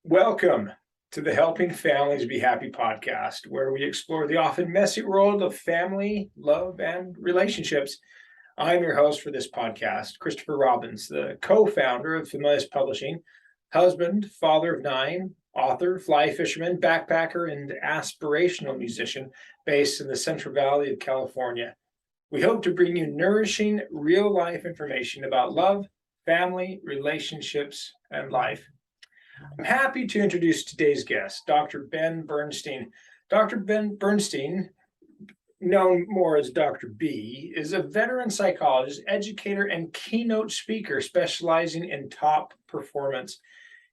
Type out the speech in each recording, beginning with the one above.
Welcome to the Helping Families Be Happy podcast, where we explore the often messy world of family, love, and relationships. I'm your host for this podcast, Christopher Robbins, the co founder of Familius Publishing, husband, father of nine, author, fly fisherman, backpacker, and aspirational musician based in the Central Valley of California. We hope to bring you nourishing, real life information about love, family, relationships, and life. I'm happy to introduce today's guest, Dr. Ben Bernstein. Dr. Ben Bernstein, known more as Dr. B, is a veteran psychologist, educator, and keynote speaker specializing in top performance.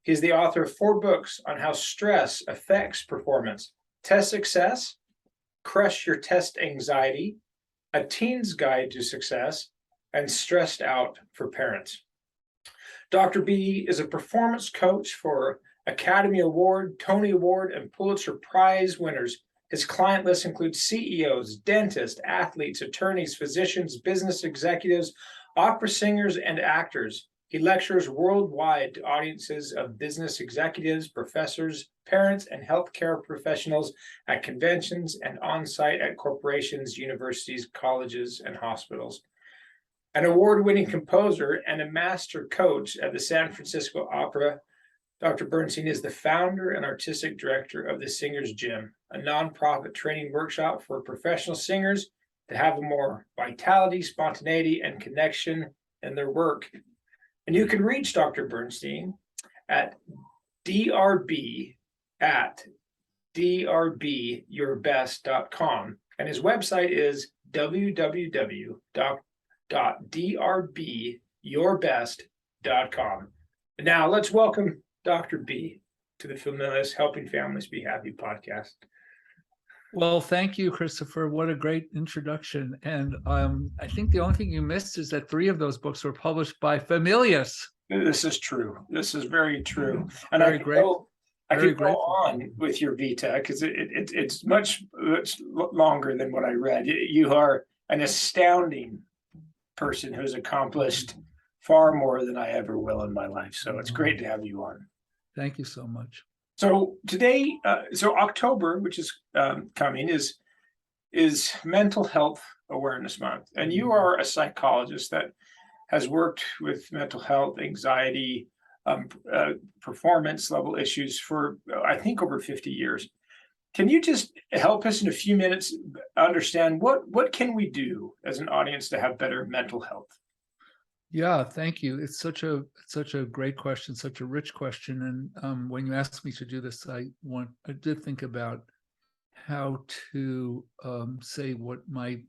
He's the author of 4 books on how stress affects performance: Test Success, Crush Your Test Anxiety, A Teen's Guide to Success, and Stressed Out for Parents. Dr. B is a performance coach for Academy Award, Tony Award, and Pulitzer Prize winners. His client list includes CEOs, dentists, athletes, attorneys, physicians, business executives, opera singers, and actors. He lectures worldwide to audiences of business executives, professors, parents, and healthcare professionals at conventions and on-site at corporations, universities, colleges, and hospitals. An award-winning composer and a master coach at the San Francisco Opera, Dr. Bernstein is the founder and artistic director of the Singers Gym, a nonprofit training workshop for professional singers to have more vitality, spontaneity, and connection in their work. And you can reach Dr. Bernstein at drbourbest.com, and his website is www.drbourbest.com. And now let's welcome Dr. B to the Familius Helping Families Be Happy podcast. Well, thank you, Christopher. What a great introduction. And I think the only thing you missed is that 3 of those books were published by Familius. This is true. This is very true. And Very great. I could go on with your Vita because it's much longer than what I read. You are an astounding person who's accomplished far more than I ever will in my life. So it's great to have you on. Thank you so much. So today, October, which is coming, is Mental Health Awareness Month. And you are a psychologist that has worked with mental health, anxiety, performance level issues for, I think, over 50 years. Can you just help us in a few minutes understand what can we do as an audience to have better mental health? Yeah, thank you. It's such a great question, such a rich question. And when you asked me to do this, I did think about how to say what my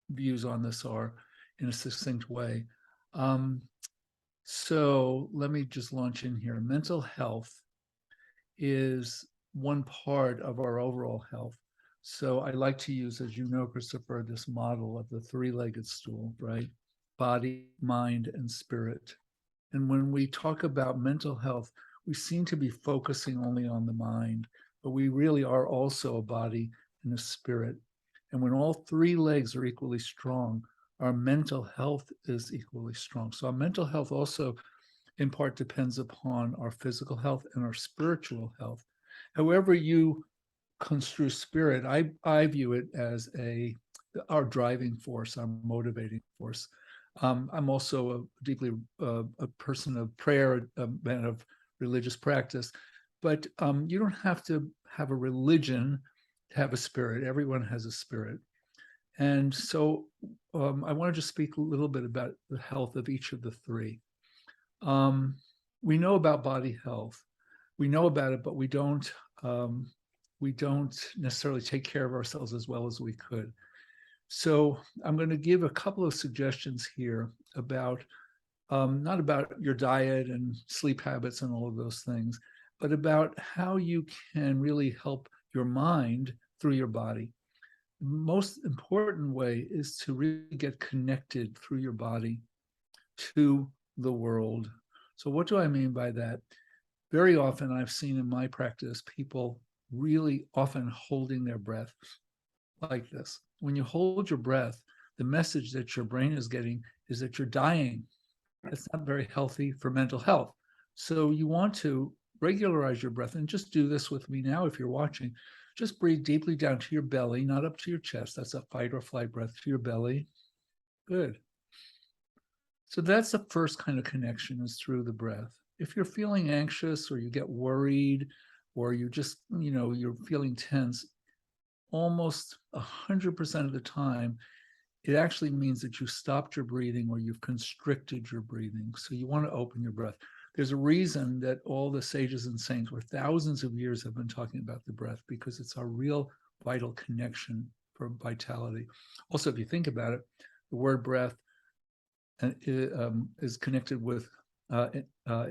views on this are in a succinct way. So let me just launch in here. Mental health is one part of our overall health. So I like to use, as you know, Christopher, this model of the 3-legged stool, right? Body, mind, and spirit. And when we talk about mental health, we seem to be focusing only on the mind, but we really are also a body and a spirit. And when all 3 legs are equally strong, our mental health is equally strong. So our mental health also in part depends upon our physical health and our spiritual health. However you construe spirit, I view it as our driving force, our motivating force. I'm also deeply a person of prayer, a man of religious practice, but you don't have to have a religion to have a spirit. Everyone has a spirit. And so I want to just speak a little bit about the health of each of the 3. We know about body health. We know about it, but we don't necessarily take care of ourselves as well as we could. So I'm going to give a couple of suggestions here about, not about your diet and sleep habits and all of those things, but about how you can really help your mind through your body. The most important way is to really get connected through your body to the world. So what do I mean by that? Very often I've seen in my practice people really often holding their breath like this. When you hold your breath, the message that your brain is getting is that you're dying. That's not very healthy for mental health. So you want to regularize your breath, and just do this with me now if you're watching. Just breathe deeply down to your belly, not up to your chest. That's a fight or flight breath, to your belly. Good. So that's the first kind of connection, is through the breath. If you're feeling anxious or you get worried or you just, you're feeling tense, almost 100% of the time, it actually means that you stopped your breathing or you've constricted your breathing. So you want to open your breath. There's a reason that all the sages and saints for thousands of years have been talking about the breath, because it's our real vital connection for vitality. Also, if you think about it, the word breath is connected with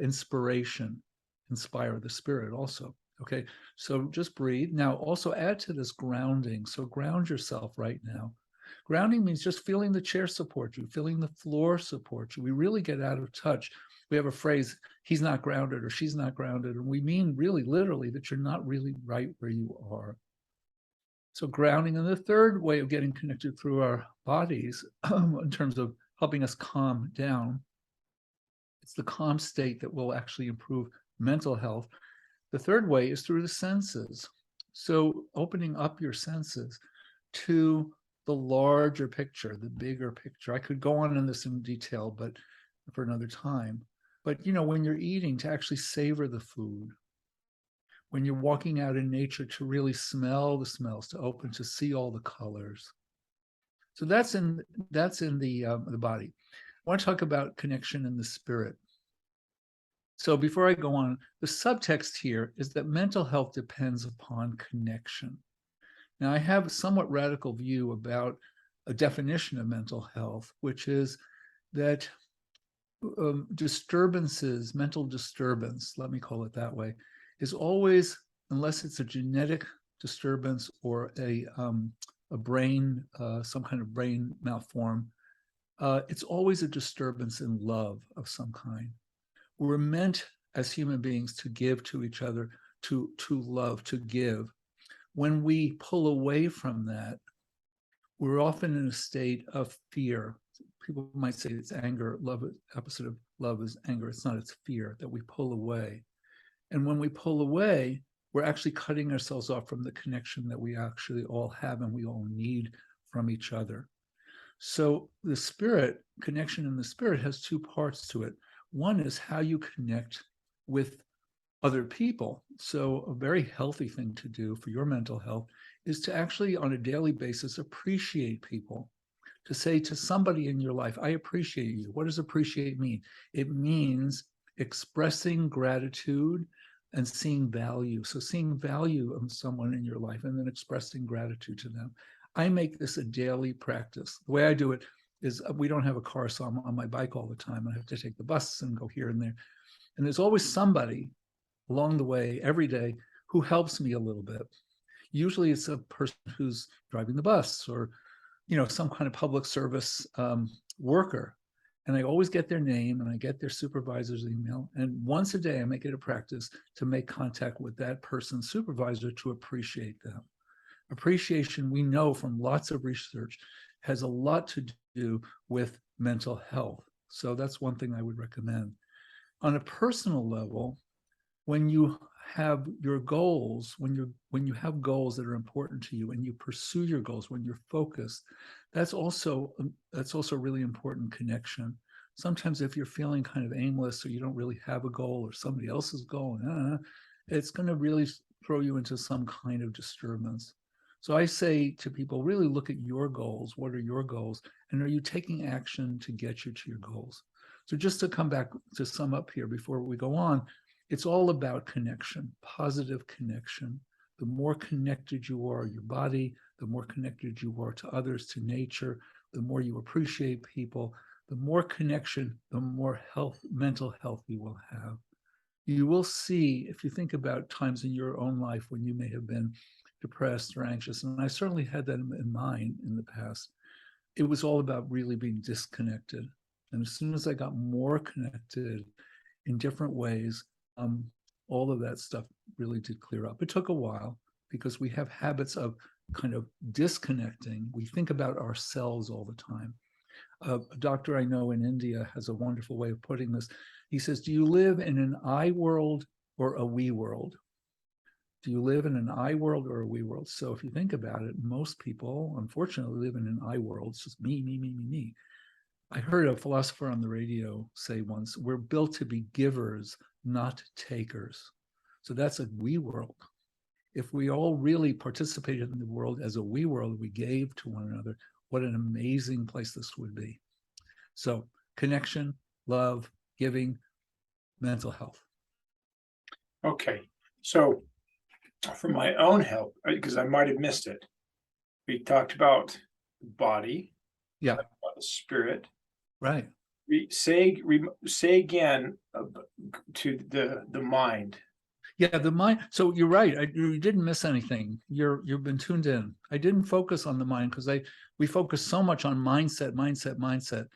inspiration, inspire the spirit also. Okay, so just breathe. Now also add to this grounding. So ground yourself right now. Grounding means just feeling the chair support you, feeling the floor support you. We really get out of touch. We have a phrase, he's not grounded or she's not grounded. And we mean really literally that you're not really right where you are. So grounding. And the third way of getting connected through our bodies in terms of helping us calm down, it's the calm state that will actually improve mental health. The third way is through the senses. So opening up your senses to the larger picture, the bigger picture. I could go on in this in detail, but for another time. But when you're eating, to actually savor the food. When you're walking out in nature, to really smell the smells, to open, to see all the colors. So that's in the body. I want to talk about connection in the spirit. So before I go on, the subtext here is that mental health depends upon connection. Now, I have a somewhat radical view about a definition of mental health, which is that disturbances, mental disturbance, let me call it that way, is always, unless it's a genetic disturbance or a brain, some kind of brain malform, it's always a disturbance in love of some kind. We're meant as human beings to give to each other, to love, to give. When we pull away from that, we're often in a state of fear. People might say it's anger. Love, opposite of love is anger. It's not, it's fear that we pull away. And when we pull away, we're actually cutting ourselves off from the connection that we actually all have and we all need from each other. So the spirit, connection in the spirit, has two parts to it. One is how you connect with other people. So a very healthy thing to do for your mental health is to actually, on a daily basis, appreciate people. To say to somebody in your life, I appreciate you. What does appreciate mean? It means expressing gratitude and seeing value. So seeing value in someone in your life and then expressing gratitude to them. I make this a daily practice. The way I do it is, we don't have a car, so I'm on my bike all the time. I have to take the bus and go here and there. And there's always somebody along the way every day who helps me a little bit. Usually it's a person who's driving the bus or some kind of public service worker. And I always get their name and I get their supervisor's email. And once a day, I make it a practice to make contact with that person's supervisor to appreciate them. Appreciation, we know from lots of research, has a lot to do with mental health. So that's one thing I would recommend. On a personal level, when you have your goals, when you have goals that are important to you and you pursue your goals, when you're focused, that's also a really important connection. Sometimes if you're feeling kind of aimless or you don't really have a goal or somebody else's goal, it's going to really throw you into some kind of disturbance. So I say to people, really look at your goals. What are your goals? And are you taking action to get you to your goals? So just to come back to sum up here before we go on, it's all about connection, positive connection. The more connected you are, your body, the more connected you are to others, to nature, the more you appreciate people, the more connection, the more mental health you will have. You will see, if you think about times in your own life when you may have been depressed or anxious, and I certainly had that in mine in the past, it was all about really being disconnected. And as soon as I got more connected in different ways, all of that stuff really did clear up. It took a while because we have habits of kind of disconnecting. We think about ourselves all the time. A doctor I know in India has a wonderful way of putting this. He says, do you live in an I world or a we world? Do you live in an I world or a we world? So if you think about it, most people, unfortunately, live in an I world. It's just me, me, me, me, me. I heard a philosopher on the radio say once, we're built to be givers, not takers. So that's a we world. If we all really participated in the world as a we world, we gave to one another, what an amazing place this would be. So connection, love, giving, mental health. Okay. So for my own help, because I might have missed it, we talked about the body, Yeah, about the spirit. right. Say again to the mind. Yeah, the mind. So you're right. You didn't miss anything. You've been tuned in. I didn't focus on the mind because we focus so much on mindset.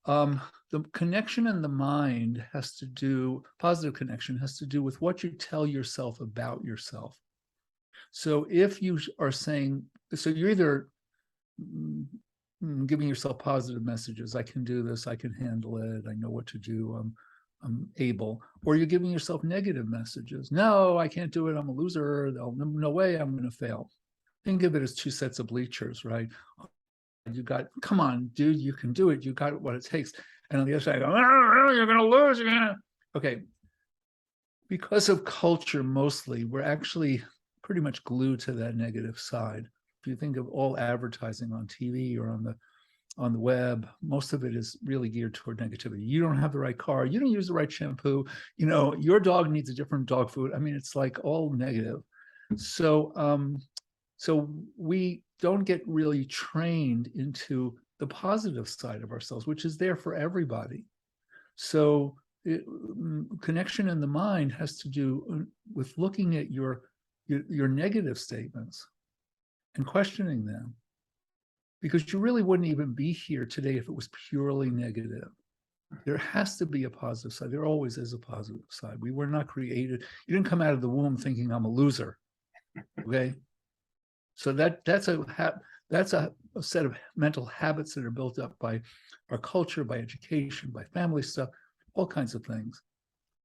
The connection in the mind has to do, positive connection has to do with what you tell yourself about yourself. So if you are saying, so you're either giving yourself positive messages, I can do this, I can handle it, I know what to do, I'm able, or you're giving yourself negative messages. No, I can't do it, I'm a loser, no way, I'm going to fail. Think of it as two sets of bleachers, right? You got, come on, dude, you can do it, you got what it takes. And on the other side, go, oh, you're going to lose, you're gonna... Okay. Because of culture, mostly, we're actually pretty much glued to that negative side. If you think of all advertising on TV or on the web, most of it is really geared toward negativity. You don't have the right car, you don't use the right shampoo, your dog needs a different dog food. I mean, it's like all negative. So we don't get really trained into the positive side of ourselves, which is there for everybody. So connection in the mind has to do with looking at your negative statements and questioning them, because you really wouldn't even be here today if it was purely negative. There has to be a positive side. There always is a positive side. We were not created. You didn't come out of the womb thinking I'm a loser. Okay. So that's a set of mental habits that are built up by our culture, by education, by family stuff, all kinds of things.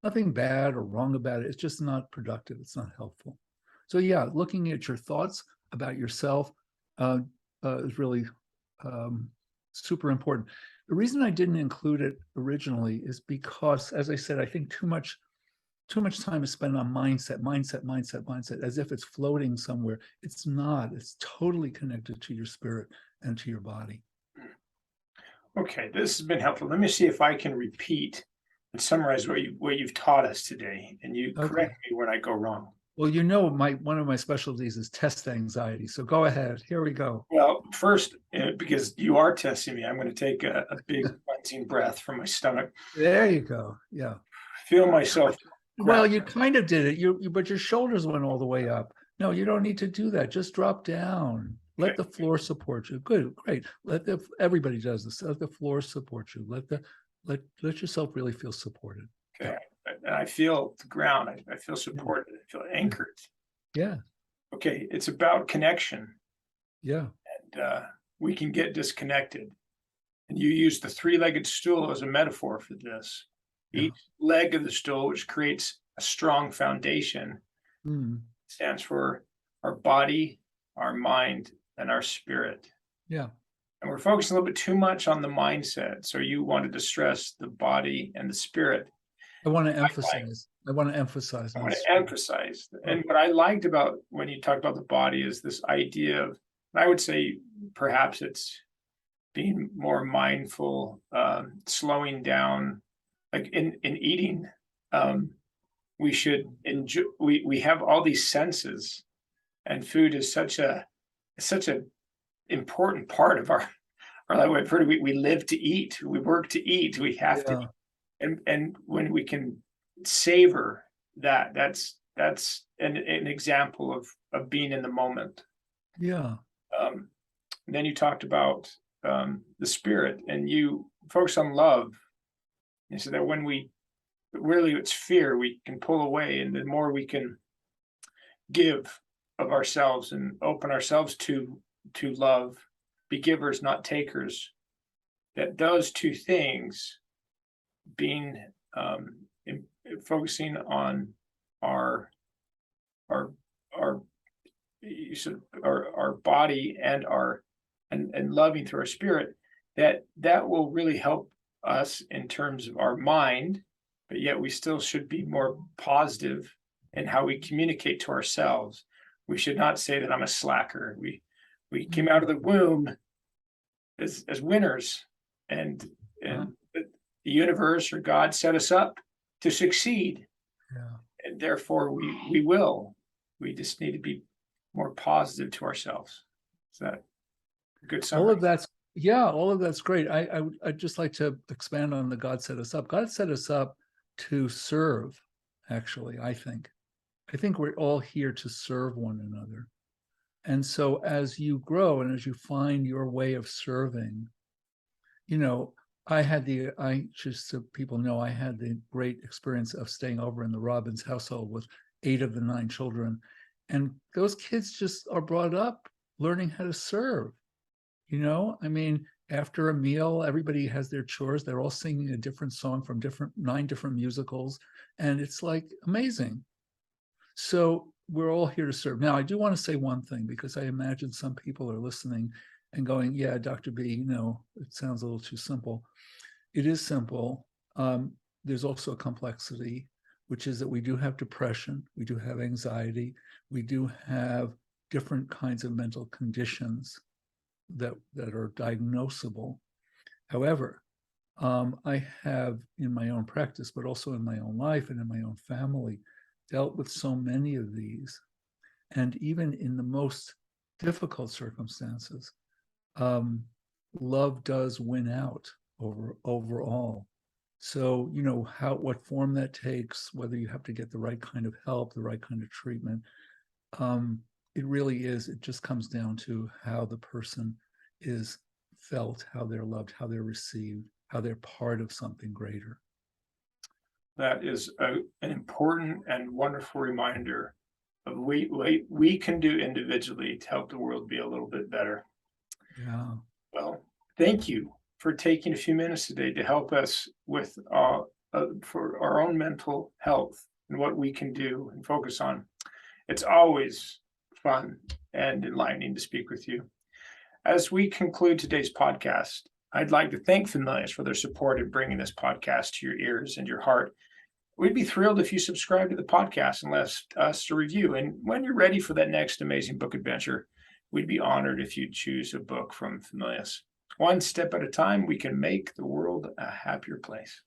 Nothing bad or wrong about it. It's just not productive. It's not helpful. So yeah, looking at your thoughts about yourself is really super important. The reason I didn't include it originally is because, as I said, I think too much time is spent on mindset, as if it's floating somewhere. It's not. It's totally connected to your spirit and to your body. Okay, this has been helpful. Let me see if I can repeat and summarize what you've taught us today, and you correct me when I go wrong. Well, one of my specialties is test anxiety. So go ahead. Here we go. Well, first, because you are testing me, I'm going to take a big cleansing breath from my stomach. There you go. Yeah. Feel myself. Well, you kind of did it. But your shoulders went all the way up. No, you don't need to do that. Just drop down. Let the floor support you. Good, great. Everybody does this. Let the floor support you. Let yourself really feel supported. Okay. And I feel the ground. I feel supported. I feel anchored. Yeah. Okay. It's about connection. Yeah. And we can get disconnected. And you use the three-legged stool as a metaphor for this. Yeah. Each leg of the stool, which creates a strong foundation, stands for our body, our mind, and our spirit. Yeah. And we're focusing a little bit too much on the mindset. So you wanted to stress the body and the spirit. I want to emphasize. I want to emphasize. And what I liked about when you talk about the body is this idea of, I would say perhaps it's being more mindful, slowing down, like in eating. We should enjoy, we have all these senses, and food is such a important part of our life. We live to eat, we work to eat, we have to. And when we can savor that, that's an example of being in the moment. Yeah. Then you talked about the spirit, and you focus on love. And so that when we really, it's fear, we can pull away, and the more we can give of ourselves and open ourselves to love, be givers, not takers. That does two things. Being focusing on our our our our body and and loving through our spirit, that will really help us in terms of our mind, but yet we still should be more positive in how we communicate to ourselves. We should not say that I'm a slacker. We came out of the womb as winners, and Uh, and the universe or God set us up to succeed, yeah. and therefore we will. We just need to be more positive to ourselves. Is that a good All summary? of that's yeah, all of that's great. I'd just like to expand on the God set us up. God set us up to serve, actually, I think. I think we're all here to serve one another. And so as you grow and as you find your way of serving, you know, I just so people know, I had the great experience of staying over in the Robbins household with 8 of the 9 children. And those kids just are brought up learning how to serve. I mean, after a meal, everybody has their chores. They're all singing a different song from 9 different musicals. And it's like amazing. So we're all here to serve. Now, I do want to say one thing, because I imagine some people are listening and going, yeah, Dr. B, it sounds a little too simple. It is simple. There's also a complexity, which is that we do have depression, we do have anxiety, we do have different kinds of mental conditions that are diagnosable. However, I have in my own practice, but also in my own life and in my own family, dealt with so many of these. And even in the most difficult circumstances, love does win out overall. So, what form that takes, whether you have to get the right kind of help, the right kind of treatment, it really is, it just comes down to how the person is felt, how they're loved, how they're received, how they're part of something greater. That is an important and wonderful reminder of we can do individually to help the world be a little bit better. Yeah. Well, thank you for taking a few minutes today to help us with for our own mental health and what we can do and focus on. It's always fun and enlightening to speak with you. As we conclude today's podcast, I'd like to thank Familius for their support in bringing this podcast to your ears and your heart. We'd be thrilled if you subscribe to the podcast and left us a review. And when you're ready for that next amazing book adventure, we'd be honored if you'd choose a book from Familius. One step at a time, we can make the world a happier place.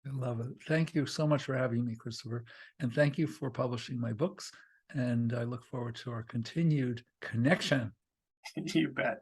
I love it. Thank you so much for having me, Christopher. And thank you for publishing my books. And I look forward to our continued connection. You bet.